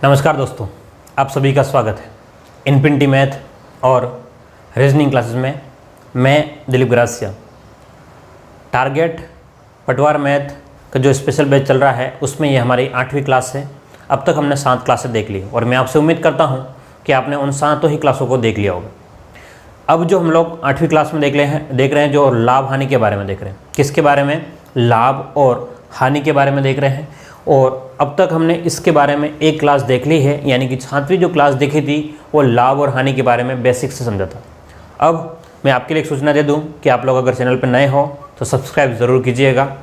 नमस्कार दोस्तों, आप सभी का स्वागत है इनफिनिटी मैथ और रीजनिंग क्लासेस में। मैं दिलीप ग्रासिया। टारगेट पटवार मैथ का जो स्पेशल बैच चल रहा है उसमें ये हमारी 8वीं क्लास है। अब तक हमने 7 क्लासें देख ली और मैं आपसे उम्मीद करता हूँ कि आपने उन 7 ही क्लासों को देख लिया होगा। अब जो हम लोग 8वीं क्लास में देख रहे हैं जो लाभ हानि के बारे में देख रहे हैं। किसके बारे में? लाभ और हानि के बारे में देख रहे हैं। और अब तक हमने इसके बारे में एक क्लास देख ली है, यानी कि 7वीं जो क्लास देखी थी वो लाभ और हानि के बारे में बेसिक से समझा था। अब मैं आपके लिए एक सूचना दे दूं कि आप लोग अगर चैनल पर नए हो तो सब्सक्राइब ज़रूर कीजिएगा,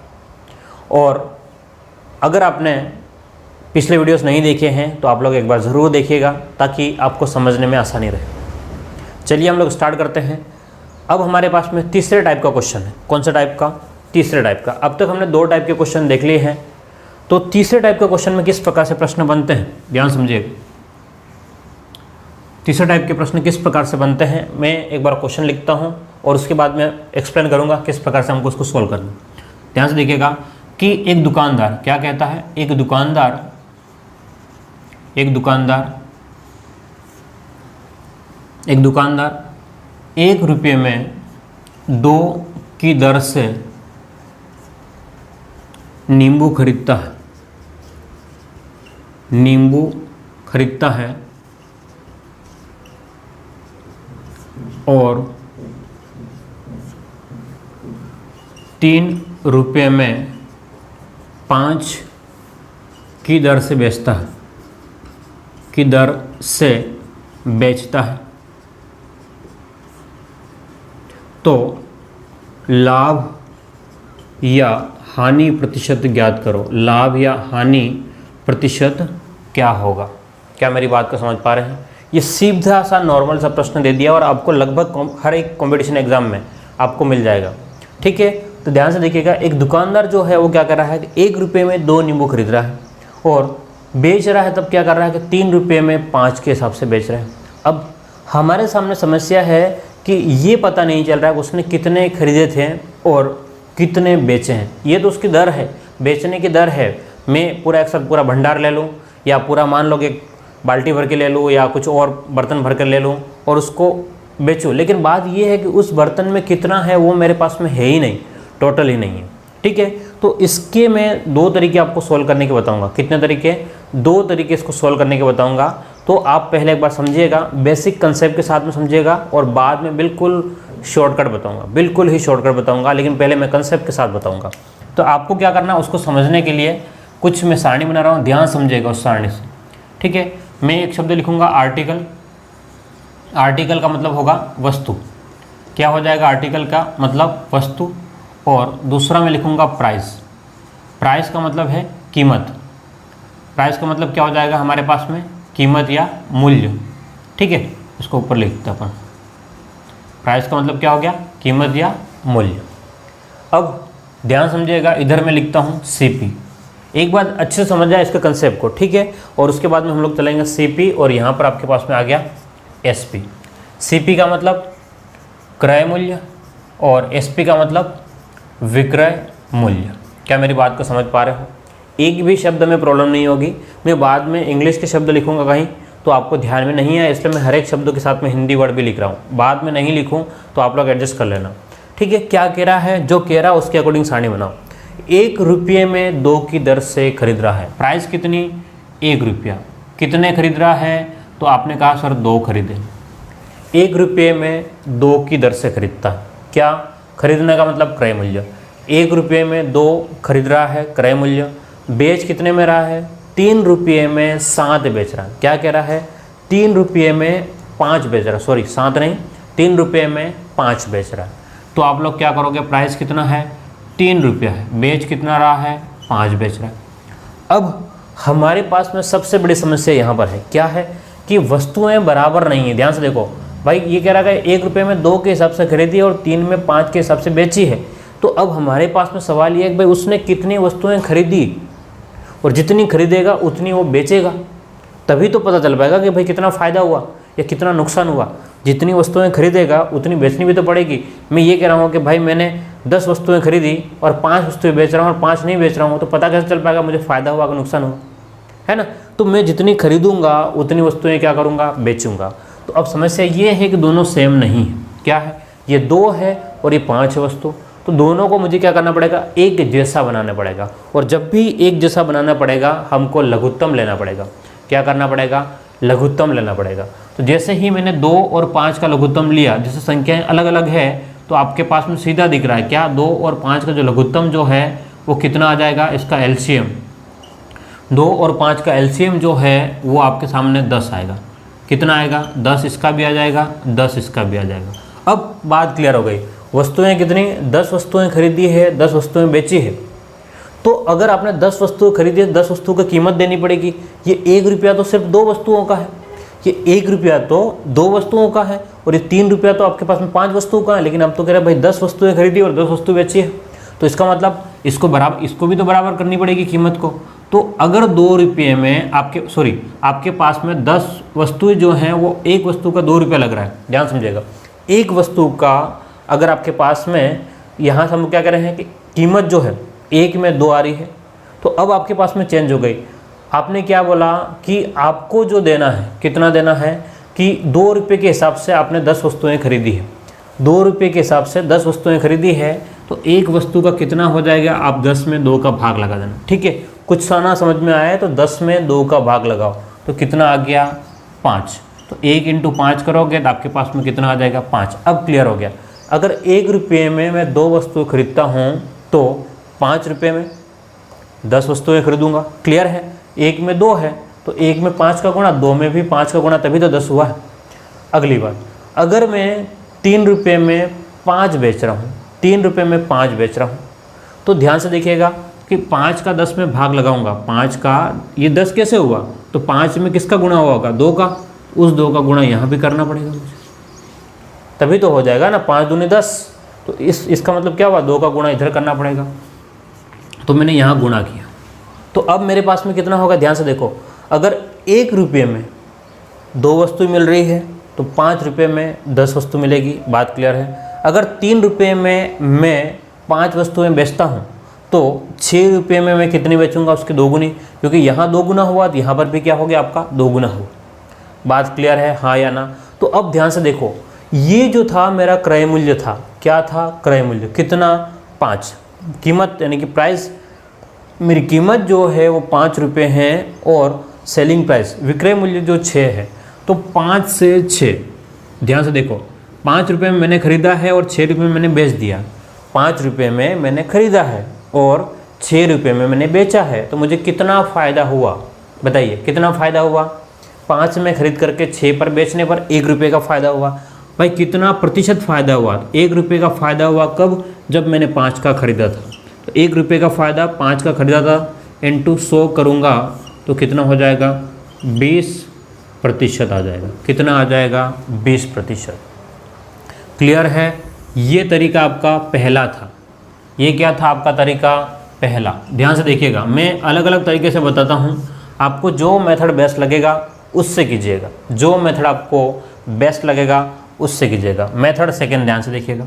और अगर आपने पिछले वीडियोस नहीं देखे हैं तो आप लोग एक बार ज़रूर देखिएगा ताकि आपको समझने में आसानी रहे। चलिए हम लोग स्टार्ट करते हैं। अब हमारे पास में तीसरे टाइप का क्वेश्चन है। कौन सा टाइप का? तीसरे टाइप का। अब तक हमने 2 टाइप के क्वेश्चन देख लिए हैं, तो तीसरे टाइप के क्वेश्चन में किस प्रकार से प्रश्न बनते हैं ध्यान समझिएगा। तीसरे टाइप के प्रश्न किस प्रकार से बनते हैं, मैं एक बार क्वेश्चन लिखता हूं और उसके बाद मैं एक्सप्लेन करूंगा किस प्रकार से हमको उसको सॉल्व करना। ध्यान से देखिएगा कि एक दुकानदार क्या कहता है। एक दुकानदार 1 रुपये में 2 की दर से नींबू खरीदता है और 3 रुपये में 5 की दर से बेचता है, तो लाभ या हानि प्रतिशत ज्ञात करो। लाभ या हानि प्रतिशत क्या होगा? क्या मेरी बात को समझ पा रहे हैं? ये सीधा सा नॉर्मल सा प्रश्न दे दिया और आपको लगभग हर एक कंपटीशन एग्जाम में आपको मिल जाएगा। ठीक है, तो ध्यान से देखिएगा। एक दुकानदार जो है वो क्या कर रहा है कि 1 रुपये में 2 नींबू खरीद रहा है और बेच रहा है, तब क्या कर रहा है कि 3 रुपये में 5 के हिसाब से बेच रहा है। अब हमारे सामने समस्या है कि ये पता नहीं चल रहा है कि उसने कितने खरीदे थे और कितने बेचे हैं। ये तो उसकी दर है, बेचने की दर है। मैं पूरा एक साथ पूरा भंडार ले लूँ या पूरा मान लो कि बाल्टी भर के ले लूँ या कुछ और बर्तन भर कर ले लूँ और उसको बेचूँ, लेकिन बात ये है कि उस बर्तन में कितना है वो मेरे पास में है ही नहीं, टोटल ही नहीं है। ठीक है, तो इसके मैं 2 तरीके आपको सोल्व करने के बताऊँगा। कितने तरीके? 2 तरीके इसको सोल्व करने के बताऊँगा। तो आप पहले एक बार समझिएगा, बेसिक कंसेप्ट के साथ में समझिएगा और बाद में बिल्कुल शॉर्टकट बताऊंगा, बिल्कुल ही शॉर्टकट बताऊंगा, लेकिन पहले मैं कंसेप्ट के साथ बताऊंगा। तो आपको क्या करना है, उसको समझने के लिए कुछ मैं सारणी बना रहा हूँ, ध्यान समझिएगा उस सारणी से। ठीक है, मैं एक शब्द लिखूंगा आर्टिकल। आर्टिकल का मतलब होगा वस्तु। क्या हो जाएगा? आर्टिकल का मतलब वस्तु। और दूसरा मैं लिखूंगा प्राइस। प्राइस का मतलब है कीमत। प्राइस का मतलब क्या हो जाएगा हमारे पास में? कीमत या मूल्य। ठीक है, इसको ऊपर लिख देते अपन। प्राइस का मतलब क्या हो गया? कीमत या मूल्य। अब ध्यान समझिएगा, इधर मैं लिखता हूँ सीपी। एक बात अच्छे से समझ जाए इसके कंसेप्ट को। ठीक है, और उसके बाद में हम लोग चलेंगे सीपी और यहाँ पर आपके पास में आ गया एसपी। सीपी का मतलब क्रय मूल्य और एसपी का मतलब विक्रय मूल्य। क्या मेरी बात को समझ पा रहे हो? एक भी शब्द में प्रॉब्लम नहीं होगी। मैं बाद में इंग्लिश के शब्द लिखूंगा कहीं तो आपको ध्यान में नहीं है, इसलिए मैं हर एक शब्दों के साथ में हिंदी वर्ड भी लिख रहा हूँ। बाद में नहीं लिखूँ तो आप लोग एडजस्ट कर लेना। ठीक है, क्या कह रहा है? जो कह रहा है उसके अकॉर्डिंग सारणी बनाओ। 1 रुपये में 2 की दर से खरीद रहा है। प्राइस कितनी? 1 रुपया। कितने खरीद रहा है? तो आपने कहा सर 2 खरीदे। 1 रुपये में 2 की दर से खरीदता है। क्या? खरीदने का मतलब क्रय मूल्य। 1 रुपये में 2 खरीद रहा है, क्रय मूल्य। बेच कितने में रहा है? 3 रुपये में 7 बेच रहा है। क्या कह रहा है? 3 रुपये में 5 बेच रहा है। सॉरी, 7 नहीं, 3 रुपये में 5 बेच रहा है। तो आप लोग क्या करोगे? प्राइस कितना है? 3 रुपया है। बेच कितना रहा है? 5 बेच रहा है। अब हमारे पास में सबसे बड़ी समस्या यहाँ पर है। क्या है? कि वस्तुएं बराबर नहीं है। ध्यान से देखो भाई, ये कह रहा है 1 रुपये में 2 के हिसाब से खरीदी और 3 में 5 के हिसाब से बेची है। तो अब हमारे पास में सवाल ये है कि भाई उसने कितनी वस्तुएं खरीदी, और जितनी खरीदेगा उतनी वो बेचेगा, तभी तो पता चल पाएगा कि भाई कितना फ़ायदा हुआ या कितना नुकसान हुआ। जितनी वस्तुएं खरीदेगा उतनी बेचनी भी तो पड़ेगी। मैं ये कह रहा हूँ कि भाई मैंने 10 वस्तुएं खरीदी और 5 वस्तुएं बेच रहा हूँ और 5 नहीं बेच रहा हूँ, तो पता कैसे चल पाएगा मुझे फ़ायदा हुआ कि नुकसान हुआ? है ना। तो मैं जितनी खरीदूंगा उतनी वस्तुएं क्या करूंगा, बेचूंगा। तो अब समस्या ये है कि दोनों सेम नहीं है। क्या है, ये 2 है और ये 5 है वस्तु, तो दोनों को मुझे क्या करना पड़ेगा, एक जैसा बनाना पड़ेगा। और जब भी एक जैसा बनाना पड़ेगा हमको लघुत्तम लेना पड़ेगा। क्या करना पड़ेगा, लघुत्तम लेना पड़ेगा। तो जैसे ही मैंने 2 और 5 का लघुत्तम लिया, जैसे संख्याएं अलग अलग है तो आपके पास में सीधा दिख रहा है क्या, 2 और 5 का जो लघुत्तम जो है वो कितना आ जाएगा, इसका एलसीएम 2 और 5 का एलसीएम जो है वो आपके सामने 10 आएगा। कितना आएगा, 10 इसका भी आ जाएगा, 10 इसका भी आ जाएगा। अब बात क्लियर हो गई। वस्तुएं कितनी, 10 वस्तुएं खरीदी है, 10 वस्तुएं बेची है। तो अगर आपने 10 वस्तुएं खरीदी है, 10 वस्तुओं की कीमत देनी पड़ेगी। ये 1 रुपया तो सिर्फ 2 वस्तुओं का है, ये 1 रुपया तो 2 वस्तुओं का है, और ये 3 रुपया तो आपके पास में 5 वस्तुओं का है। लेकिन अब तो कह रहे हैं भाई 10 वस्तुएं खरीदी और 10 वस्तु बेची है, तो इसका मतलब इसको भी तो बराबर करनी पड़ेगी कीमत को। तो अगर 2 रुपये में आपके पास में 10 वस्तुएं जो हैं वो एक वस्तु का 2 रुपया लग रहा है, ध्यान समझिएगा। एक वस्तु का अगर आपके पास में, यहाँ से हम क्या कह रहे हैं कि कीमत जो है 1 में 2 आ रही है, तो अब आपके पास में चेंज हो गई। आपने क्या बोला कि आपको जो देना है, कितना देना है कि 2 रुपये के हिसाब से आपने 10 वस्तुएं खरीदी है, 2 रुपये के हिसाब से 10 वस्तुएं खरीदी है, तो एक वस्तु का कितना हो जाएगा, आप 10 में 2 का भाग लगा देना। ठीक है, कुछ साना समझ में आया है तो 10 में 2 का भाग लगाओ, तो कितना आ गया, 5। तो 1 × 5 करोगे तो आपके पास में कितना आ जाएगा, 5। अब क्लियर हो गया। अगर 1 रुपये में मैं 2 वस्तुएं खरीदता हूँ तो 5 रुपये में 10 वस्तुएं खरीदूंगा। क्लियर है, 1 में 2 है तो 1 में 5 का गुणा, 2 में भी 5 का गुणा, तभी तो 10 हुआ है। अगली बात, अगर मैं 3 रुपये में 5 बेच रहा हूँ, 3 रुपये में 5 बेच रहा हूँ, तो ध्यान से देखिएगा कि 5 का 10 में भाग लगाऊंगा। 5 का ये 10 कैसे हुआ, तो 5 में किसका गुणा हुआ होगा, 2 का, उस 2 का गुणा यहाँ भी करना पड़ेगा मुझे, तभी तो हो जाएगा ना। 5 दूनी 10, तो इसका मतलब क्या हुआ, 2 का गुणा इधर करना पड़ेगा। तो मैंने यहाँ गुणा किया, तो अब मेरे पास में कितना होगा, ध्यान से देखो। अगर 1 रुपये में 2 वस्तु मिल रही है तो 5 रुपये में 10 वस्तु मिलेगी। बात क्लियर है। अगर 3 रुपये में मैं 5 वस्तुएं बेचता हूँ तो 6 रुपये में मैं कितनी बेचूंगा, उसकी 2 गुनी, क्योंकि यहाँ 2 गुना हुआ तो यहाँ पर भी क्या हो गया, आपका 2 गुना हुआ। बात क्लियर है, हाँ या ना। तो अब ध्यान से देखो, ये जो था मेरा क्रय मूल्य था, क्या था, क्रय मूल्य कितना, 5। कीमत यानी कि प्राइस, मेरी कीमत जो है वो 5 रुपये है, और सेलिंग प्राइस, विक्रय मूल्य जो 6 है। तो 5 से 6, ध्यान से देखो, 5 रुपये में मैंने ख़रीदा है और 6 रुपये में मैंने बेच दिया। 5 रुपये में मैंने ख़रीदा है और 6 रुपये में मैंने बेचा है, तो मुझे कितना फ़ायदा हुआ, बताइए कितना फ़ायदा हुआ। 5 में खरीद करके 6 पर बेचने पर 1 रुपये का फ़ायदा हुआ। भाई कितना प्रतिशत फ़ायदा हुआ, 1 रुपये का फ़ायदा हुआ। कब, जब मैंने 5 का ख़रीदा था। तो 1 रुपये का फ़ायदा 5 का ख़रीदा था, इंटू 100 करूँगा तो कितना हो जाएगा, 20% आ जाएगा। कितना आ जाएगा, 20%। क्लियर है। ये तरीका आपका पहला था। ये क्या था आपका तरीका पहला। ध्यान से देखिएगा, मैं अलग अलग तरीके से बताता हूँ, आपको जो मेथड बेस्ट लगेगा उससे कीजिएगा, जो मेथड आपको बेस्ट लगेगा उससे कीजिएगा। मेथड सेकंड, ध्यान से देखिएगा।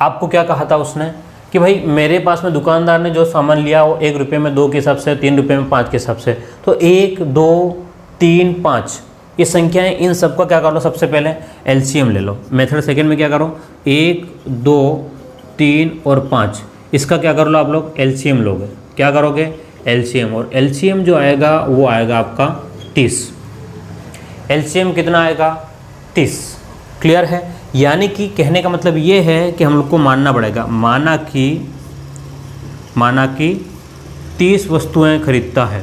आपको क्या कहा था उसने कि भाई मेरे पास में दुकानदार ने जो सामान लिया वो 1 रुपये में 2 के हिसाब से, 3 रुपये में 5 के हिसाब से, तो 1, 2, 3, 5 ये संख्याएं, इन सबका क्या कर लो, सबसे पहले एलसीएम ले लो। मेथड सेकंड में क्या करो, 1, 2, 3 और 5, इसका क्या कर लो आप लोग, एलसीएम लोगे। क्या करोगे, एलसीएम, और एलसीएम जो आएगा वो आएगा आपका 30। एलसीएम कितना आएगा, 30। क्लियर है। यानी कि कहने का मतलब ये है कि हम लोग को मानना पड़ेगा, माना कि 30 वस्तुएं खरीदता है,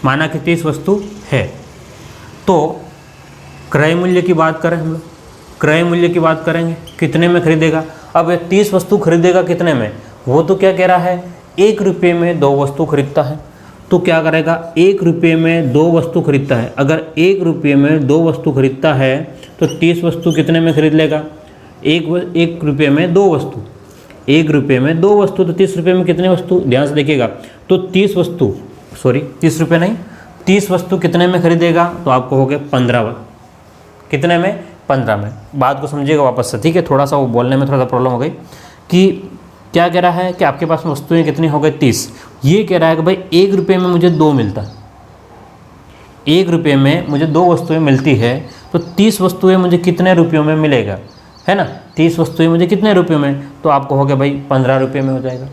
माना कि 30 वस्तु है। तो क्रय मूल्य की बात करें हम लोग, क्रय मूल्य की बात करेंगे, कितने में खरीदेगा। अब 30 वस्तु खरीदेगा कितने में, वो तो क्या कह रहा है, 1 रुपये में 2 वस्तु खरीदता है। तो क्या करेगा, 1 रुपये में 2 वस्तु खरीदता है। अगर 1 रुपये में 2 वस्तु खरीदता है तो 30 वस्तु कितने में खरीद लेगा, 1 रुपये में 2 वस्तु, 1 रुपये में 2 वस्तु, तो 30 रुपये में कितने वस्तु, ध्यान से देखिएगा। तो 30 रुपये नहीं, 30 वस्तु कितने में खरीदेगा, तो आपको हो गए 15, कितने में, 15 में। बात को समझिएगा वापस से, ठीक है। थोड़ा सा वो बोलने में थोड़ा सा प्रॉब्लम हो गई कि क्या कह रहा है कि आपके पास वस्तुएं कितनी हो गई 30। ये कह रहा है कि भाई 1 रुपये में मुझे 2 मिलता है, 1 रुपये में मुझे 2 वस्तुएं मिलती है, तो 30 वस्तुएं मुझे कितने रुपयों में मिलेगा, है ना। 30 वस्तुएं मुझे कितने रुपयों में, तो आप कहोगे भाई 15 रुपये में हो जाएगा।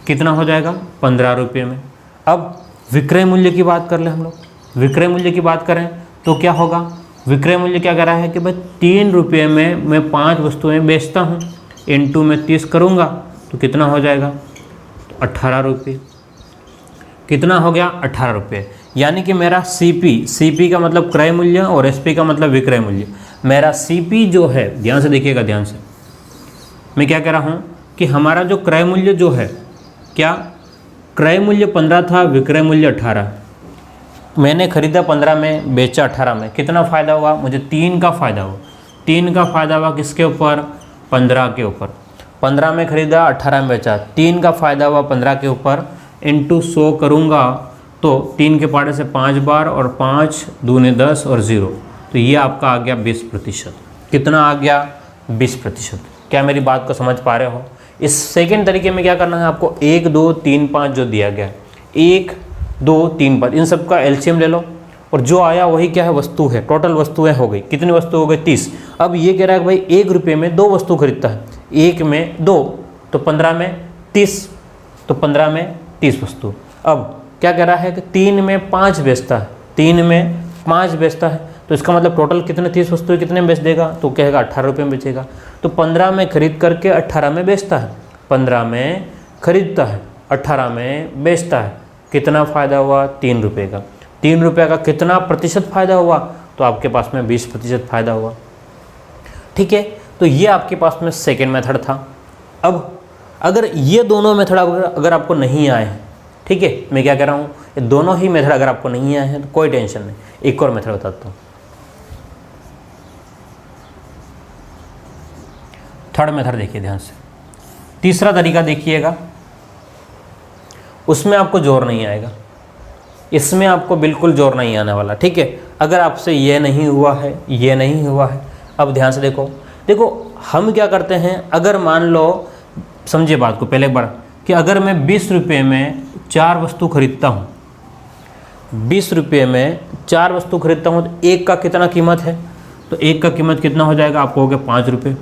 कितना हो जाएगा, 15 रुपये में। अब विक्रय मूल्य की बात कर लें हम लोग, विक्रय मूल्य की बात करें तो क्या होगा, विक्रय मूल्य क्या कह रहा है कि भाई 3 रुपये में मैं 5 वस्तुएं बेचता हूँ, इनटू में 30 करूँगा तो कितना हो जाएगा, तो 18 रुपये। कितना हो गया, 18 रुपये। यानी कि मेरा CP का मतलब क्रय मूल्य और SP का मतलब विक्रय मूल्य। मेरा CP जो है, ध्यान से देखिएगा, ध्यान से, मैं क्या कह रहा हूँ कि हमारा जो क्रय मूल्य जो है, क्या क्रय मूल्य 15 था, विक्रय मूल्य 18। मैंने खरीदा 15 में, बेचा 18 में, कितना फ़ायदा हुआ मुझे, 3 का फ़ायदा हुआ। 3 का फ़ायदा हुआ किसके ऊपर, 15 के ऊपर। 15 में खरीदा, 18 में बेचा, 3 का फ़ायदा हुआ 15 के ऊपर, इंटू 100 करूँगा तो 3 के पाड़े से 5 बार और 5 दूने 10 और 0, तो ये आपका आ गया 20%। कितना आ गया, 20%। क्या मेरी बात को समझ पा रहे हो। इस सेकेंड तरीके में क्या करना है आपको, 1 2 3 5 जो दिया गया है, 1 2 3 5, इन सब का LCM ले लो और जो आया वही क्या है, वस्तु है। टोटल वस्तुएं हो गई, कितनी वस्तु हो गई, 30। अब ये कह रहा है कि भाई 1 रुपये में 2 वस्तु खरीदता है, 1 में 2 तो 15 में 30, तो 15 में 30 वस्तु। अब क्या कह रहा है कि 3 में 5 बेचता है, 3 में 5 बेचता है, तो इसका मतलब टोटल कितने 30 वस्तुएं कितने में बेच देगा, तो कहेगा 18 रुपये में बेचेगा। तो 15 में खरीद करके 18 में बेचता है, 15 में खरीदता है, 18 में बेचता है, कितना फ़ायदा हुआ, 3 रुपये का। 3 रुपये का कितना प्रतिशत फ़ायदा हुआ, तो आपके पास में 20% फ़ायदा हुआ। ठीक है, तो ये आपके पास में सेकेंड मेथड था। अब अगर ये दोनों मेथड अगर आपको नहीं आए हैं, ठीक है, मैं क्या कह रहा हूँ, ये दोनों ही मेथड अगर आपको नहीं आए हैं तो कोई टेंशन नहीं, एक और मेथड बताता हूँ। थर्ड मेथड देखिए ध्यान से, तीसरा तरीका देखिएगा, उसमें आपको जोर नहीं आएगा, इसमें आपको बिल्कुल जोर नहीं आने वाला। ठीक है, अगर आपसे ये नहीं हुआ है, ये नहीं हुआ है, अब ध्यान से देखो, हम क्या करते हैं, अगर मान लो, समझिए बात को पहले एक बार, कि अगर मैं 20 रुपये में 4 वस्तु खरीदता हूँ, 20 रुपये में 4 वस्तु खरीदता हूँ, तो एक का कितना कीमत है, तो एक का कीमत कितना हो जाएगा, आपको हो गया 5 रुपये।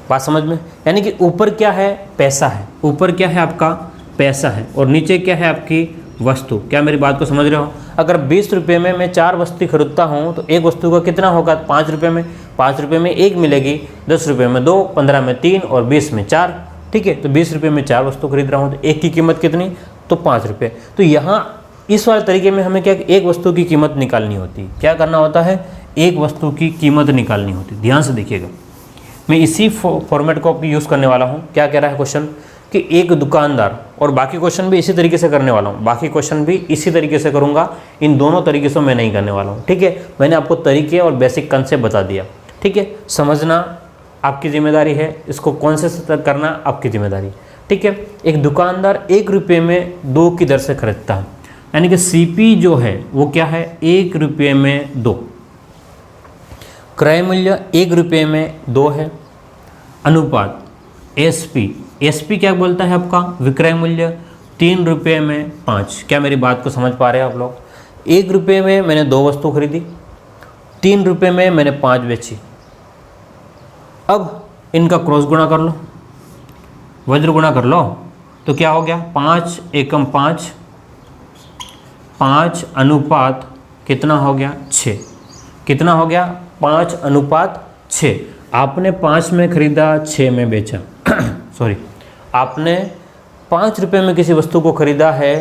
बात समझ में, यानी कि ऊपर क्या है, पैसा है, ऊपर क्या है आपका पैसा है, और नीचे क्या है आपकी वस्तु। क्या मेरी बात को समझ रहे हो। अगर 20 रुपये में मैं 4 वस्तु खरीदता हूँ तो एक वस्तु का कितना होगा, 5 रुपये में, 5 रुपये में 1 मिलेगी, 10 रुपये में 2, 15 में 3 और 20 में 4। ठीक है, तो 20 रुपये में 4 वस्तु खरीद रहा हूँ, तो एक की कीमत कितनी, तो 5 रुपये। तो यहाँ इस वाले तरीके में हमें क्या, एक वस्तु की कीमत निकालनी होती है। क्या करना होता है, एक वस्तु की कीमत निकालनी होती है। ध्यान से देखिएगा, मैं इसी फॉर्मेट को यूज़ करने वाला हूँ। क्या कह रहा है क्वेश्चन, कि एक दुकानदार, और बाकी क्वेश्चन भी इसी तरीके से करने वाला हूँ, बाकी क्वेश्चन भी इसी तरीके से करूँगा, इन दोनों तरीके से मैं नहीं करने वाला हूँ। ठीक है, मैंने आपको तरीके और बेसिक कंसेप्ट बता दिया। ठीक है, समझना आपकी जिम्मेदारी है, इसको कौन से करना आपकी जिम्मेदारी। ठीक है, एक दुकानदार 1 रुपये में 2 की दर से खरीदता है, यानी कि CP जो है वो क्या है, 1 रुपये में 2, क्रय मूल्य 1 रुपये में 2 है, अनुपात SP क्या बोलता है आपका, विक्रय मूल्य 3 रुपये में 5। क्या मेरी बात को समझ पा रहे हैं आप लोग। 1 रुपये में मैंने 2 वस्तु खरीदी, 3 रुपये में मैंने 5 बेची। अब इनका क्रॉस गुणा कर लो, वज्र गुणा कर लो, तो क्या हो गया, 5 एकम 5, 5 अनुपात कितना हो गया, 6। कितना हो गया, 5 अनुपात 6। आपने 5 में खरीदा, 6 में बेचा सॉरी, आपने 5 रुपये में किसी वस्तु को खरीदा है,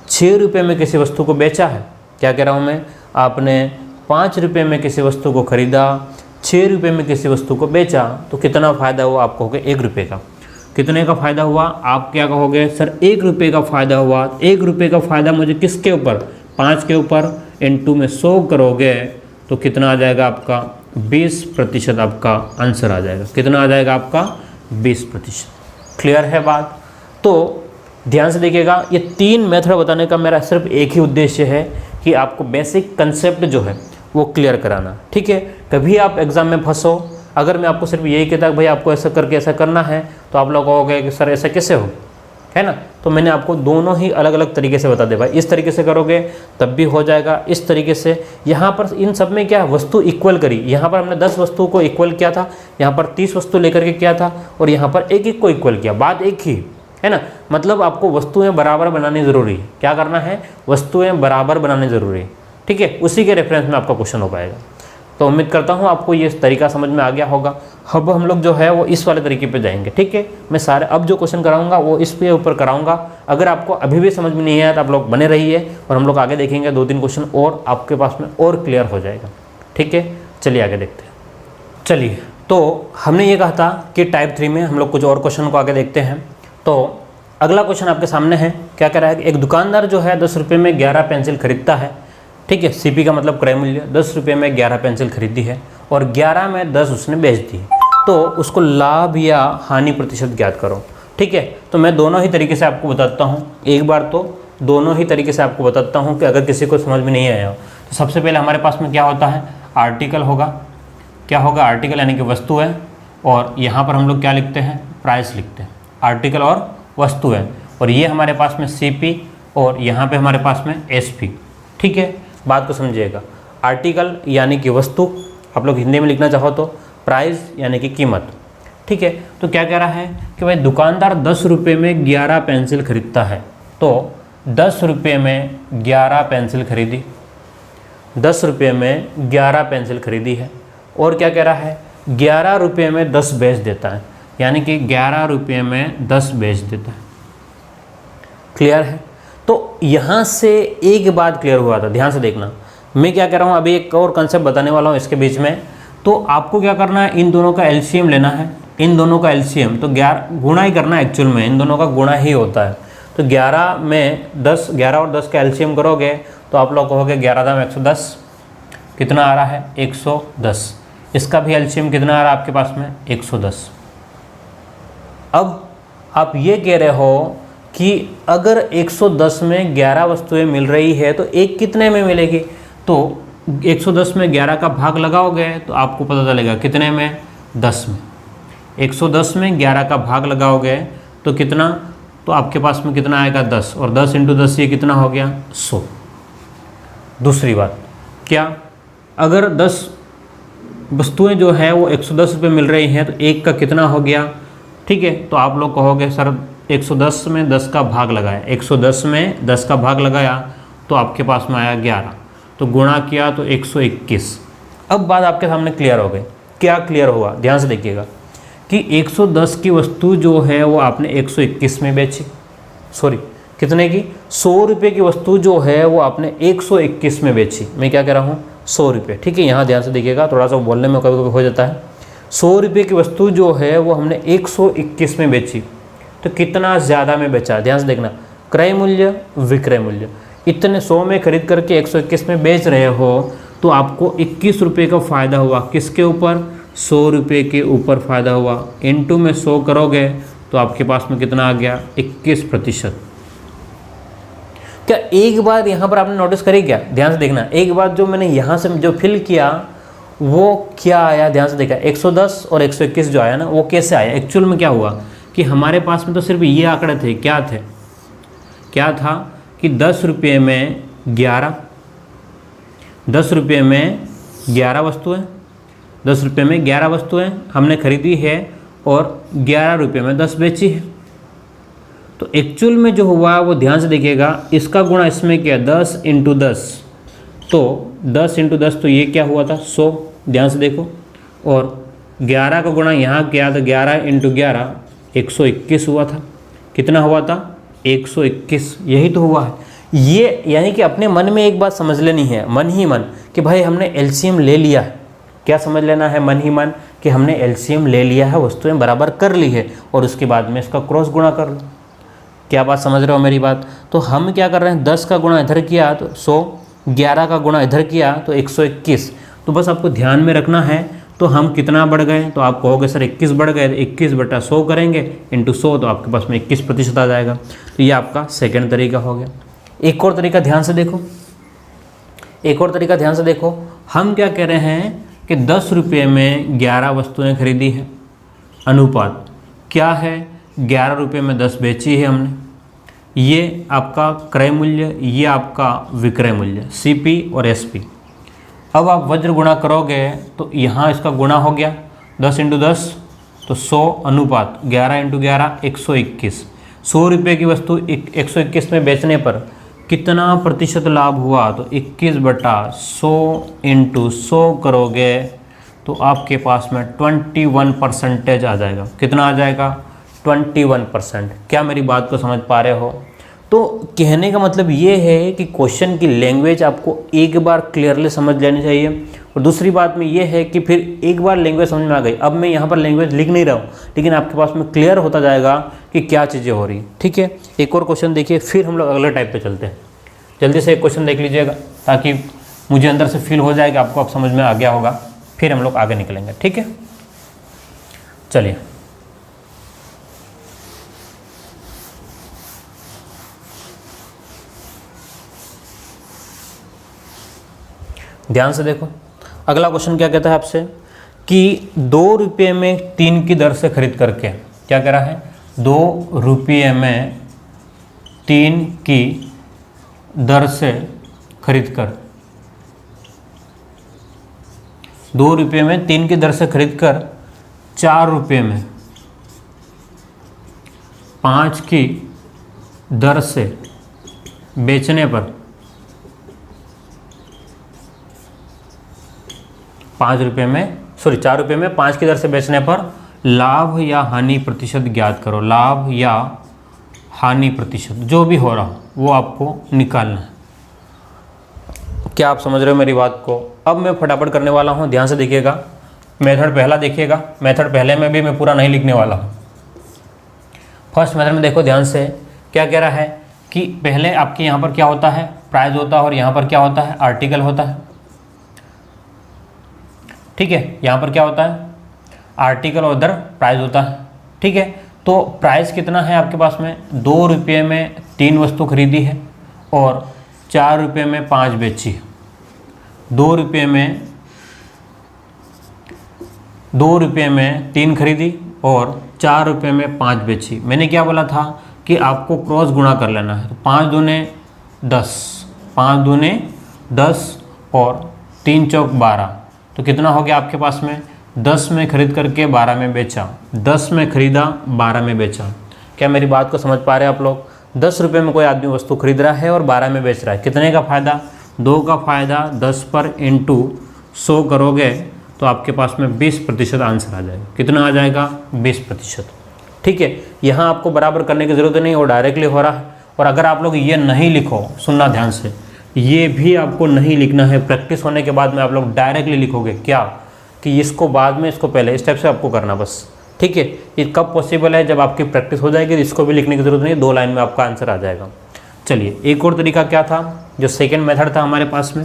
6 रुपये में किसी वस्तु को बेचा है। क्या कह रहा हूँ मैं, आपने 5 रुपये में किसी वस्तु को खरीदा, 6 रुपये में किसी वस्तु को बेचा, तो कितना फ़ायदा हुआ आपको, हो गया 1 रुपये का। कितने का फ़ायदा हुआ, आप क्या कहोगे, सर 1 रुपये का फ़ायदा हुआ। 1 रुपये का फ़ायदा मुझे किसके ऊपर, 5 के ऊपर, इनटू में 100 करोगे तो कितना आ जाएगा आपका, 20% आपका आंसर आ जाएगा। कितना आ जाएगा आपका, 20%। क्लियर है बात। तो ध्यान से देखिएगा, ये 3 मेथड बताने का मेरा सिर्फ एक ही उद्देश्य है कि आपको बेसिक कंसेप्ट जो है वो क्लियर कराना। ठीक है, कभी आप एग्ज़ाम में फंसो, अगर मैं आपको सिर्फ यही कहता कि भाई आपको ऐसा करके ऐसा करना है, तो आप लोग कहोगे कि सर ऐसा कैसे हो, है ना। तो मैंने आपको दोनों ही अलग अलग तरीके से बता दे भाई, इस तरीके से करोगे तब भी हो जाएगा, इस तरीके से। यहाँ पर इन सब में क्या वस्तु इक्वल करी, यहाँ पर हमने 10 वस्तुओं को इक्वल किया था, यहाँ पर 30 वस्तु लेकर के किया था, और यहाँ पर एक एक को इक्वल किया, बात एक ही है ना। मतलब आपको वस्तुएं बराबर बनानी ज़रूरी है। क्या करना है, वस्तुएं बराबर बनानी ज़रूरी है, ठीक है। उसी के रेफरेंस में आपका क्वेश्चन हो पाएगा। तो उम्मीद करता हूँ आपको ये तरीका समझ में आ गया होगा। अब हम लोग जो है वो इस वाले तरीके पे जाएंगे, ठीक है। मैं सारे अब जो क्वेश्चन कराऊंगा वो इस पे ऊपर कराऊंगा। अगर आपको अभी भी समझ में नहीं आया तो आप लोग बने रहिए, और हम लोग आगे देखेंगे 2-3 क्वेश्चन और आपके पास में और क्लियर हो जाएगा, ठीक है। चलिए आगे देखते हैं। चलिए, तो हमने ये कहा था कि टाइप 3 में हम लोग कुछ और क्वेश्चन को आगे देखते हैं। तो अगला क्वेश्चन आपके सामने है, क्या कह रहा है कि एक दुकानदार जो है 10 रुपये में 11 पेंसिल खरीदता है, ठीक है। सीपी का मतलब क्रय मूल्य, 10 रुपये में 11 पेंसिल खरीदी है और 11 में 10 उसने बेच दी है, तो उसको लाभ या हानि प्रतिशत ज्ञात करो, ठीक है। तो मैं दोनों ही तरीके से आपको बताता हूँ, एक बार तो दोनों ही तरीके से आपको बताता हूँ कि अगर किसी को समझ में नहीं आया हो। तो सबसे पहले हमारे पास में क्या होता है, आर्टिकल होगा। क्या होगा, आर्टिकल यानी कि वस्तु है, और यहाँ पर हम लोग क्या लिखते हैं, प्राइस लिखते हैं। आर्टिकल और वस्तु है, और ये हमारे पास में सीपी, और यहाँ पे हमारे पास में एसपी, ठीक है। बात को समझिएगा, आर्टिकल यानी कि वस्तु, आप लोग हिंदी में लिखना चाहो तो प्राइस यानी कि कीमत, ठीक है। तो क्या कह रहा है कि भाई दुकानदार 10 रुपये में 11 पेंसिल खरीदता है, तो 10 रुपये में 11 पेंसिल खरीदी, 10 रुपये में 11 पेंसिल खरीदी है, और क्या कह रहा है 11 रुपये में 10 बेच देता है, यानी कि 11 रुपये में 10 बेच देता है। क्लियर है। तो यहाँ से एक बात क्लियर हुआ था, ध्यान से देखना। मैं क्या कह रहा हूँ, अभी एक और कंसेप्ट बताने वाला हूँ इसके बीच में। तो आपको क्या करना है, इन दोनों का एलसीएम लेना है, इन दोनों का एलसीएम तो 11 गुणा ही करना है, एक्चुअल में इन दोनों का गुणा ही होता है। तो 11 में 10, 11 और 10 का एलसीएम करोगे तो आप लोग कहोगे 11 दाम 110, कितना आ रहा है 110। इसका भी एलसीएम कितना आ रहा है आपके पास में 110। अब आप ये कह रहे हो कि अगर 110 में 11 वस्तुएं मिल रही है तो एक कितने में मिलेगी, तो 110 में 11 का भाग लगाओगे तो आपको पता चलेगा कितने में, 10 में। 110 में 11 का भाग लगाओगे तो कितना, तो आपके पास में कितना आएगा 10, और 10 × 10 ये कितना हो गया 100। दूसरी बात क्या, अगर 10 वस्तुएं जो है वो 110 रुपये मिल रही हैं तो एक का कितना हो गया, ठीक है। तो आप लोग कहोगे सर 110 में 10 का भाग लगाया, 110 में 10 का भाग लगाया तो आपके पास में आया 11, तो गुणा किया तो 121। अब बात आपके सामने क्लियर हो गई। क्या क्लियर हुआ, ध्यान से देखिएगा कि 110 की वस्तु जो है वो आपने 121 में बेची, सॉरी कितने की, 100 रुपये की वस्तु जो है वो आपने 121 में बेची। मैं क्या कह रहा हूँ 100 रुपये, ठीक है। यहाँ ध्यान से देखिएगा, थोड़ा सा बोलने में कभी कभी हो जाता है। 100 रुपये की वस्तु जो है वो हमने 121 में बेची, तो कितना ज़्यादा में बेचा, ध्यान से देखना। क्रय मूल्य विक्रय मूल्य, इतने 100 में खरीद करके 121 में बेच रहे हो तो आपको 21 रुपये का फ़ायदा हुआ। किसके ऊपर, 100 रुपये के ऊपर फ़ायदा हुआ। इनटू में 100 करोगे तो आपके पास में कितना आ गया 21%। क्या एक बात यहाँ पर आपने नोटिस करी, क्या ध्यान से देखना, एक बात जो मैंने यहाँ से जो फिल किया वो क्या आया, ध्यान से देखा। 110 और 121 जो आया ना वो कैसे आया, एक्चुअल में क्या हुआ कि हमारे पास में तो सिर्फ ये आंकड़े थे। क्या था कि 10 रुपये में 11, 10 रुपये में 11 वस्तुएँ, 10 रुपये में 11 वस्तुएँ हमने खरीदी है और 11 रुपये में 10 बेची है। तो एक्चुअल में जो हुआ वो ध्यान से देखिएगा, इसका गुणा इसमें क्या, 10 × 10, तो 10 × 10 तो ये क्या हुआ था 100, ध्यान से देखो। और 11 का गुणा यहाँ किया तो 11 × 11 121 हुआ था। कितना हुआ था 121, यही तो हुआ है। ये यानी कि अपने मन में एक बात समझ लेनी है, मन ही मन, कि भाई हमने एलसीएम ले लिया है। क्या समझ लेना है, मन ही मन, कि हमने एलसीएम ले लिया है, वस्तुएं बराबर कर ली है, और उसके बाद में इसका क्रॉस गुणा कर लो। क्या बात समझ रहे हो मेरी बात। तो हम क्या कर रहे हैं, 10 का गुणा इधर किया तो 100, 11 का गुणा इधर किया तो 121। तो बस आपको ध्यान में रखना है। तो हम कितना बढ़ गए, तो आप कहोगे सर 21 बढ़ गए, तो 21/100 करेंगे × 100 तो आपके पास में 21% आ जाएगा। तो ये आपका सेकंड तरीका हो गया। एक और तरीका ध्यान से देखो, एक और तरीका ध्यान से देखो। हम क्या कह रहे हैं कि 10 रुपये में 11 वस्तुएं खरीदी है, अनुपात क्या है, 11 रुपये में 10 बेची है हमने। ये आपका क्रय मूल्य, ये आपका विक्रय मूल्य, CP और SP। अब आप वज्र गुणा करोगे तो यहाँ इसका गुणा हो गया 10 × 10 तो 100 अनुपात 11 × 11 121। 100 रुपये की वस्तु 121 में बेचने पर कितना प्रतिशत लाभ हुआ, तो 21/100 × 100 करोगे तो आपके पास में 21% आ जाएगा। कितना आ जाएगा? 21%। क्या मेरी बात को समझ पा रहे हो? तो कहने का मतलब ये है कि क्वेश्चन की लैंग्वेज आपको एक बार क्लियरली समझ लेनी चाहिए, और दूसरी बात में ये है कि फिर एक बार लैंग्वेज समझ में आ गई, अब मैं यहाँ पर लैंग्वेज लिख नहीं रहा हूँ, लेकिन आपके पास में क्लियर होता जाएगा कि क्या चीज़ें हो रही। ठीक है, एक और क्वेश्चन देखिए, फिर हम लोग अगले टाइप पे चलते हैं। जल्दी से एक क्वेश्चन देख लीजिएगा ताकि मुझे अंदर से फील हो जाए कि आपको अब समझ में आ गया होगा, फिर हम लोग आगे निकलेंगे। ठीक है, चलिए ध्यान से देखो। अगला क्वेश्चन क्या कहता है आपसे कि 2 रुपये में 3 की दर से खरीद करके, क्या कह रहा है, 2 रुपये में 3 की दर से खरीद कर, 2 रुपये में 3 की दर से खरीद कर 4 रुपये में 5 की दर से बेचने पर 4 रुपये में 5 की दर से बेचने पर लाभ या हानि प्रतिशत ज्ञात करो। लाभ या हानि प्रतिशत जो भी हो रहा हो वो आपको निकालना है। क्या आप समझ रहे हो मेरी बात को? अब मैं फटाफट करने वाला हूँ, ध्यान से देखिएगा। मेथड पहला देखिएगा, मेथड पहले में भी मैं पूरा नहीं लिखने वाला हूँ। फर्स्ट मेथड में देखो ध्यान से, क्या कह रहा है कि पहले आपके यहाँ पर क्या होता है, प्राइस होता है, और यहाँ पर क्या होता है, आर्टिकल होता है। ठीक है, यहाँ पर क्या होता है, आर्टिकल और इधर प्राइस होता है। ठीक है, तो प्राइस कितना है आपके पास में, 2 रुपये में 3 वस्तु खरीदी है और 4 रुपये में 5 बेची है। 2 रुपये में 3 खरीदी और 4 रुपये में 5 बेची। मैंने क्या बोला था कि आपको क्रॉस गुणा कर लेना है, तो 5 दूने 10, 5 दूने 10 और 3 चौक 12, तो कितना हो गया आपके पास में, 10 में खरीद करके 12 में बेचा, 10 में खरीदा 12 में बेचा। क्या मेरी बात को समझ पा रहे हैं आप लोग? 10 रुपये में कोई आदमी वस्तु खरीद रहा है और 12 में बेच रहा है, कितने का फ़ायदा, 2 का फ़ायदा, 10 पर इंटू 100 करोगे तो आपके पास में 20% आंसर आ जाएगा। कितना आ जाएगा, 20%। ठीक है, यहाँ आपको बराबर करने की ज़रूरत नहीं, और डायरेक्टली हो रहा है। और अगर आप लोग ये नहीं लिखो, सुनना ध्यान से, ये भी आपको नहीं लिखना है, प्रैक्टिस होने के बाद में आप लोग डायरेक्टली लिखोगे क्या, कि इसको बाद में इसको पहले, इस टाइप से आपको करना बस। ठीक है, ये कब पॉसिबल है, जब आपकी प्रैक्टिस हो जाएगी, इसको भी लिखने की जरूरत नहीं, 2 लाइन में आपका आंसर आ जाएगा। चलिए एक और तरीका क्या था, जो सेकेंड मेथड था हमारे पास में।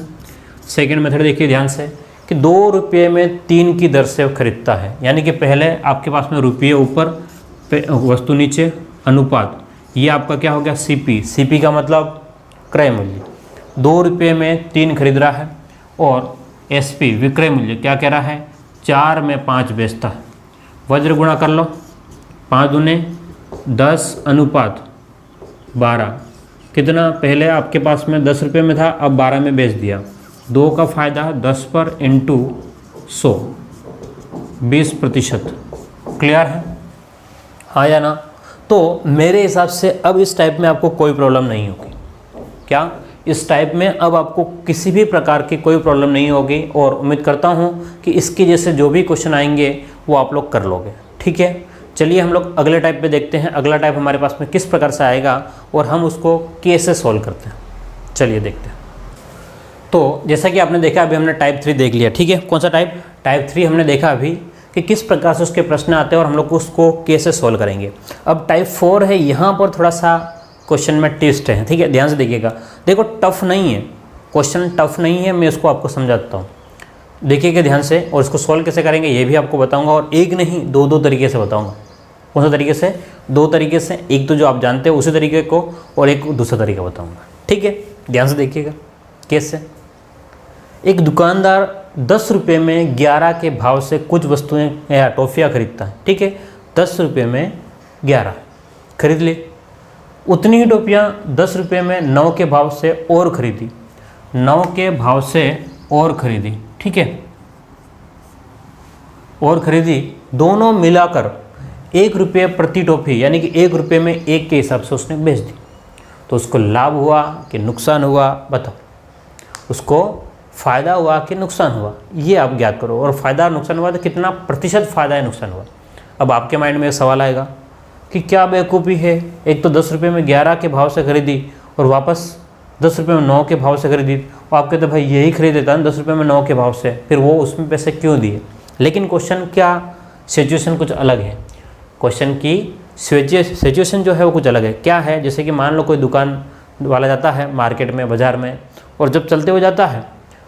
सेकेंड मेथड देखिए ध्यान से, कि 2 रुपये में 3 की दर से खरीदता है, यानी कि पहले आपके पास में रुपये ऊपर वस्तु नीचे, अनुपात, ये आपका क्या हो गया, CP का मतलब क्रय मूल्य। 2 रुपये में 3 खरीद रहा है और SP विक्रय मूल्य क्या कह रहा है, 4 में 5 बेचता है। वज्र गुणा कर लो, 5 दूने 10 अनुपात 12, कितना, पहले आपके पास में 10 रुपये में था, अब 12 में बेच दिया। 2 का फ़ायदा 10 पर इंटू 100, 20%। क्लियर है, हाँ या ना? तो मेरे हिसाब से अब इस टाइप में आपको कोई प्रॉब्लम नहीं होगी। क्या, इस टाइप में अब आपको किसी भी प्रकार की कोई प्रॉब्लम नहीं होगी, और उम्मीद करता हूँ कि इसके जैसे जो भी क्वेश्चन आएंगे वो आप लोग कर लोगे। ठीक है, चलिए हम लोग अगले टाइप पे देखते हैं। अगला टाइप हमारे पास में किस प्रकार से आएगा और हम उसको कैसे सॉल्व करते हैं, चलिए देखते हैं। तो जैसा कि आपने देखा, अभी हमने टाइप 3 देख लिया। ठीक है, कौन सा टाइप, टाइप 3 हमने देखा अभी कि किस प्रकार से उसके प्रश्न आते हैं और हम लोग उसको कैसे सॉल्व करेंगे। अब टाइप 4 है, यहाँ पर थोड़ा सा क्वेश्चन में ट्विस्ट है। ठीक है, ध्यान से देखिएगा। देखो टफ नहीं है क्वेश्चन, टफ नहीं है, मैं इसको आपको समझाता हूँ, देखिएगा ध्यान से। और इसको सॉल्व कैसे करेंगे ये भी आपको बताऊंगा, और एक नहीं 2 तरीके से बताऊंगा। कौन सा तरीके से, 2 तरीके से, एक तो जो आप जानते हो उसी तरीके को, और एक दूसरा तरीका बताऊंगा। ठीक है, ध्यान से देखिएगा। कैसे, एक दुकानदार 10 रुपये में 11 के भाव से कुछ वस्तुएं या टॉफ़ियाँ खरीदता है, ठीक है, 10 रुपये में 11 खरीद ली। उतनी ही टॉफ़ियाँ 10 रुपये में 9 के भाव से और खरीदी, 9 के भाव से और खरीदी, ठीक है, और खरीदी, दोनों मिलाकर 1 रुपये प्रति टॉफ़ी, यानी कि 1 रुपये में 1 के हिसाब से उसने बेच दी। तो उसको लाभ हुआ कि नुकसान हुआ, बताओ, उसको फ़ायदा हुआ कि नुकसान हुआ, ये आप ज्ञात करो। और फ़ायदा और नुकसान हुआ तो कितना प्रतिशत फ़ायदा है नुकसान हुआ। अब आपके माइंड में एक सवाल आएगा कि क्या बेवकूफ़ी है, एक तो 10 रुपये में 11 के भाव से खरीदी और वापस 10 रुपये में 9 के भाव से खरीदी, और आप कहते भाई यही खरीद देता है 10 रुपये में 9 के भाव से, फिर वो उसमें पैसे क्यों दिए। लेकिन क्वेश्चन क्या, सिचुएशन कुछ अलग है, क्वेश्चन की सिचुएशन जो है वो कुछ अलग है। क्या है, जैसे कि मान लो कोई दुकान वाला जाता है मार्केट में, बाज़ार में, और जब चलते हुए जाता है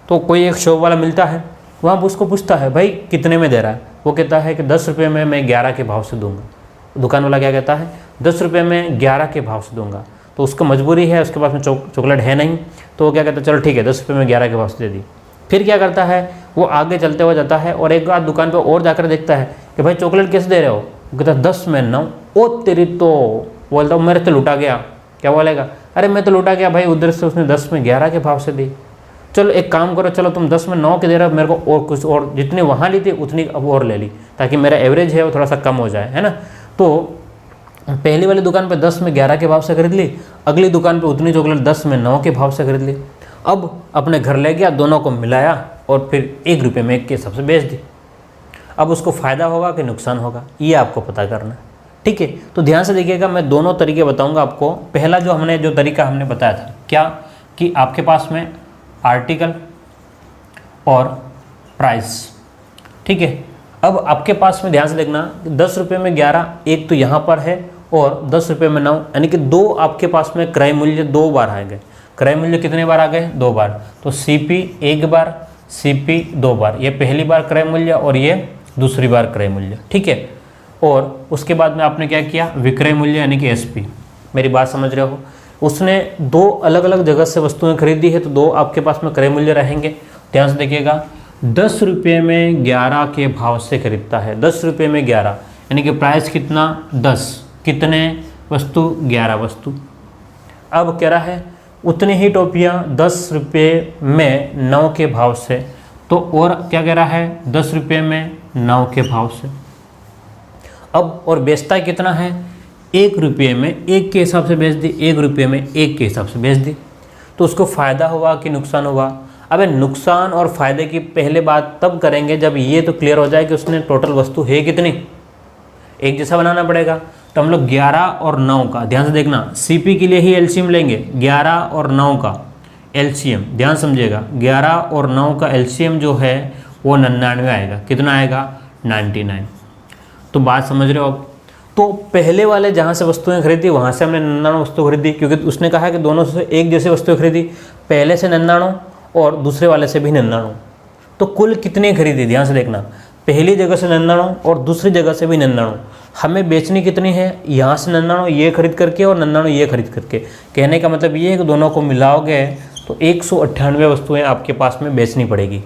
तो कोई एक शॉप वाला मिलता है, वहाँ उसको पूछता है भाई कितने में दे रहा है, वो कहता है कि 10 रुपये में मैं 11 के भाव से दूंगा। दुकान वाला क्या कहता है, 10 रुपये में 11 के भाव से दूंगा। तो उसको मजबूरी है, उसके पास में चॉकलेट है नहीं, तो वो क्या कहता है, चलो ठीक है 10 रुपये में 11 के भाव से दे दी। फिर क्या करता है, वो आगे चलते हुए जाता है और एक बार दुकान पर और जाकर देखता है कि भाई चॉकलेट कैसे दे रहे हो, वो कहता है 10 में 9। ओ तेरी, तो बोलता हूँ मेरे तो लुटा गया। क्या बोलेगा, अरे मैं तो लुटा गया भाई, उधर से उसने 10 में 11 के भाव से दी। चलो एक काम करो, चलो तुम 10 में 9 के दे रहे हो, मेरे को और कुछ और जितनी वहाँ ली थी उतनी अब और ले ली, ताकि मेरा एवरेज है वो थोड़ा सा कम हो जाए, है ना। तो पहली वाली दुकान पे 10 में 11 के भाव से खरीद ली, अगली दुकान पे उतनी चॉकलेट 10 में 9 के भाव से खरीद ली। अब अपने घर ले गया, दोनों को मिलाया और फिर 1 रुपये में 1 के हिसाब से बेच दी। अब उसको फ़ायदा होगा कि नुकसान होगा, ये आपको पता करना है, ठीक है। तो ध्यान से देखिएगा, मैं दोनों तरीके बताऊंगा आपको। पहला जो तरीका हमने बताया था, क्या कि आपके पास में आर्टिकल और प्राइस, ठीक है। अब आपके पास में ध्यान से देखना, 10 रुपये में 11 एक तो यहाँ पर है और 10 रुपये में 9, यानी कि 2 आपके पास में क्रय मूल्य 2 बार आ गए। क्रय मूल्य कितने बार आ गए, 2 बार। तो CP 1 बार, CP 2 बार, ये पहली बार क्रय मूल्य और ये दूसरी बार क्रय मूल्य, ठीक है। और उसके बाद में आपने क्या किया, विक्रय मूल्य यानी कि SP। मेरी बात समझ रहे हो, उसने 2 अलग अलग जगह से वस्तुएं खरीदी है, तो 2 आपके पास में क्रय मूल्य रहेंगे। ध्यान से देखिएगा, 10 रुपये में 11 के भाव से खरीदता है, 10 रुपये में 11, यानी कि प्राइस कितना 10, कितने वस्तु, 11 वस्तु। अब कह रहा है उतनी ही टॉफियाँ 10 रुपये में 9 के भाव से, तो और क्या कह रहा है, 10 रुपये में 9 के भाव से। अब और बेचता कितना है, 1 रुपये में 1 के हिसाब से बेच दी, 1 रुपये में 1 के हिसाब से बेच दी। तो उसको फ़ायदा हुआ कि नुकसान हुआ। अब नुकसान और फ़ायदे की पहले बात तब करेंगे जब ये तो क्लियर हो जाए कि उसने टोटल वस्तु है कितनी, एक जैसा बनाना पड़ेगा। तो हम लोग 11 और 9 का, ध्यान से देखना, CP के लिए ही LCM लेंगे, 11 और 9 का LCM, ध्यान समझिएगा, 11 और 9 का LCM जो है वो 99 आएगा। कितना आएगा, 99। तो बात समझ रहे हो आप। तो पहले वाले जहाँ से वस्तुएं खरीदी वहाँ से हमने 99 वस्तु खरीदी, क्योंकि उसने कहा कि दोनों से एक जैसी वस्तुएं खरीदी, पहले से 99 और दूसरे वाले से भी 99। तो कुल कितनी खरीदी, ध्यान से देखना, पहली जगह से 99 और दूसरी जगह से भी 99। हमें बेचनी कितनी है, यहाँ से 99 ये खरीद करके और 99 ये खरीद करके। कहने का मतलब ये है कि दोनों को मिलाओगे तो 198 वस्तुएँ आपके पास में बेचनी पड़ेगी।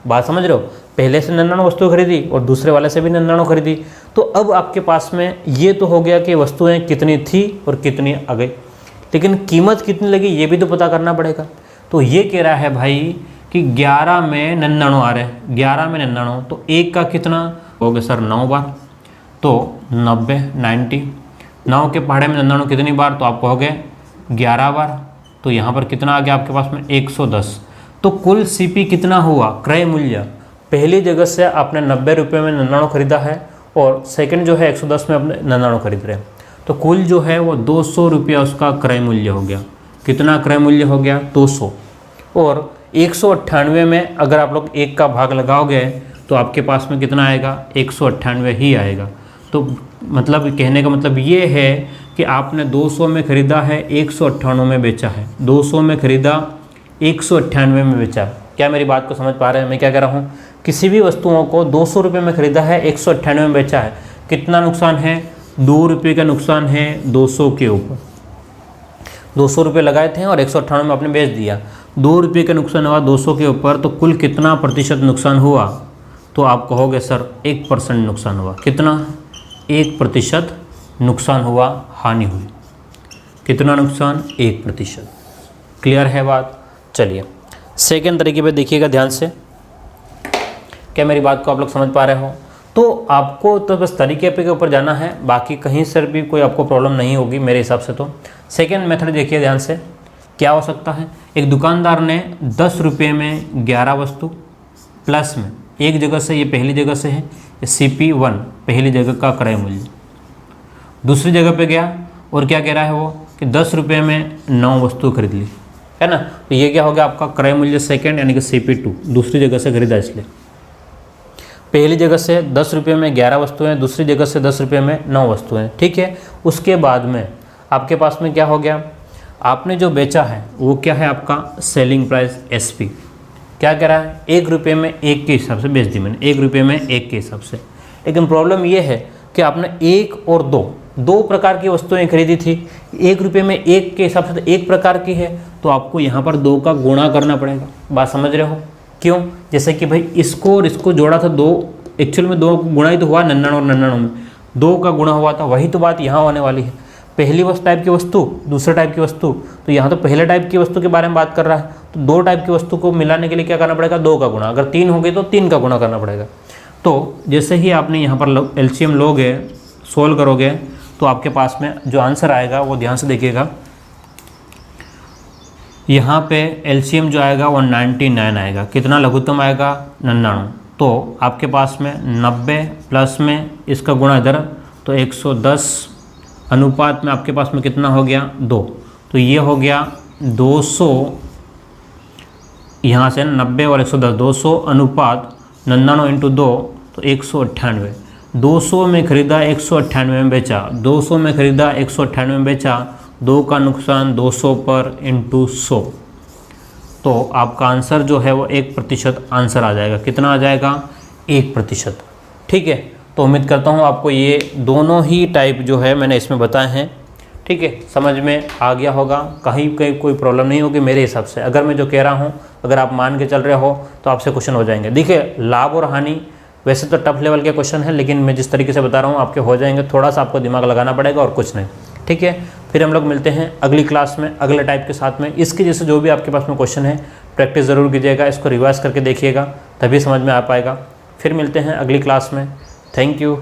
बात समझ रहे हो, पहले से 99 वस्तुएं खरीदी और दूसरे वाले से भी 99 खरीदी। तो अब आपके पास में ये तो हो गया कि वस्तुएं कितनी थी और कितनी आ गई, लेकिन कीमत कितनी लगी ये भी तो पता करना पड़ेगा। तो ये कह रहा है भाई कि 11 में 99 आ रहे हैं, 11 में 99, तो 1 का कितना हो गया सर, 9 बार, तो 90 9 के पहाड़े में 99 कितनी बार, तो आप कहोगे 11 बार। तो यहाँ पर कितना आ गया आपके पास में, 110। तो कुल CP कितना हुआ, क्रय मूल्य, पहली जगह से आपने 90 रुपये में 99 खरीदा है और सेकंड जो है 110 में आपने 99 खरीद रहे हैं, तो कुल जो है वो 200 रुपया उसका क्रय मूल्य हो गया। कितना क्रय मूल्य हो गया, 200। और 198 में अगर आप लोग 1 का भाग लगाओगे तो आपके पास में कितना आएगा, 198 ही आएगा। तो मतलब कहने का मतलब ये है कि आपने 200 में ख़रीदा है, 198 में बेचा है, 200 में ख़रीदा, 198 में बेचा। क्या मेरी बात को समझ पा रहे हैं, मैं क्या कह रहा हूँ, किसी भी वस्तुओं को 200 रुपये में ख़रीदा है, 198 में बेचा है, कितना नुकसान है, 2 रुपये का नुकसान है 200 के ऊपर। 200 रुपये लगाए थे और 198 में आपने बेच दिया, ₹2 का नुकसान हुआ 200 के ऊपर, तो कुल कितना प्रतिशत नुकसान हुआ? तो आप कहोगे सर 1% नुकसान हुआ। कितना? 1% नुकसान हुआ, हानि हुई। कितना नुकसान? 1%। क्लियर है बात? चलिए सेकेंड तरीके पे देखिएगा ध्यान से। क्या मेरी बात को आप लोग समझ पा रहे हो? तो आपको तो बस तरीके पे के ऊपर जाना है, बाकी कहीं से भी कोई आपको प्रॉब्लम नहीं होगी मेरे हिसाब से। तो सेकेंड मेथड देखिए ध्यान से, क्या हो सकता है। एक दुकानदार ने 10 रुपये में 11 वस्तु प्लस में एक जगह से, ये पहली जगह से है, CP1 पहली जगह का क्रय मूल्य, दूसरी जगह पे गया और क्या कह रहा है वो कि 10 रुपये में 9 वस्तु खरीद ली, है ना। तो ये क्या हो गया आपका क्रय मूल्य सेकेंड, यानी कि CP2 दूसरी जगह से खरीदा। इसलिए पहली जगह से 10 रुपये में 11 वस्तुएं, दूसरी जगह से 10 रुपये में 9 वस्तुएं, ठीक है। उसके बाद में आपके पास में क्या हो गया, आपने जो बेचा है वो क्या है आपका सेलिंग प्राइस SP। क्या कह रहा है? 1 रुपये में 1 के हिसाब से बेच दी मैंने, 1 रुपये में 1 के हिसाब से। लेकिन प्रॉब्लम ये है कि आपने 1 और 2 प्रकार की वस्तुएं खरीदी थी। 1 रुपये में 1 के हिसाब से तो 1 प्रकार की है, तो आपको यहाँ पर 2 का गुणा करना पड़ेगा। बात समझ रहे हो? क्यों? जैसे कि भाई इसको और इसको जोड़ा था 2, एक्चुअल में 2 गुणा ही तो हुआ 99 और 99 में, 2 का गुणा हुआ था। वही तो बात यहाँ होने वाली है। पहली टाइप की वस्तु, दूसरे टाइप की वस्तु, तो यहाँ तो पहले टाइप की वस्तु के बारे में बात कर रहा है, तो 2 टाइप की वस्तु को मिलाने के लिए क्या करना पड़ेगा? 2 का गुणा। अगर 3 हो गई तो 3 का गुणा करना पड़ेगा। तो जैसे ही आपने यहाँ पर LCM लोगे, सोल्व करोगे, तो आपके पास में जो आंसर आएगा वो ध्यान से देखिएगा। यहाँ पे LCM जो आएगा वो 99 आएगा। कितना लघुत्तम आएगा? 99। तो आपके पास में 90 प्लस में इसका गुणा इधर, तो 110 अनुपात में आपके पास में कितना हो गया? 2। तो ये हो गया 200, यहाँ से 90 और 110, 200 अनुपात 99 इंटू 2, तो 198। 200 में खरीदा, 198 में बेचा, 200 में खरीदा, 198 में बेचा, 2 का नुकसान 200 पर इंटू 100। तो आपका आंसर जो है वो 1% आंसर आ जाएगा। कितना आ जाएगा? 1%। ठीक है। तो उम्मीद करता हूँ आपको ये दोनों ही टाइप जो है मैंने इसमें बताए हैं, ठीक है, समझ में आ गया होगा। कहीं कोई प्रॉब्लम नहीं होगी मेरे हिसाब से। अगर मैं जो कह रहा हूँ अगर आप मान के चल रहे हो तो आपसे क्वेश्चन हो जाएंगे। देखिए लाभ और हानि वैसे तो टफ लेवल के क्वेश्चन है, लेकिन मैं जिस तरीके से बता रहा हूँ आपके हो जाएंगे। थोड़ा सा आपको दिमाग लगाना पड़ेगा और कुछ नहीं, ठीक है। फिर हम लोग मिलते हैं अगली क्लास में अगले टाइप के साथ में। इसके जैसे जो भी आपके पास में क्वेश्चन है प्रैक्टिस ज़रूर कीजिएगा, इसको रिवाइज करके देखिएगा, तभी समझ में आ पाएगा। फिर मिलते हैं अगली क्लास में। Thank you.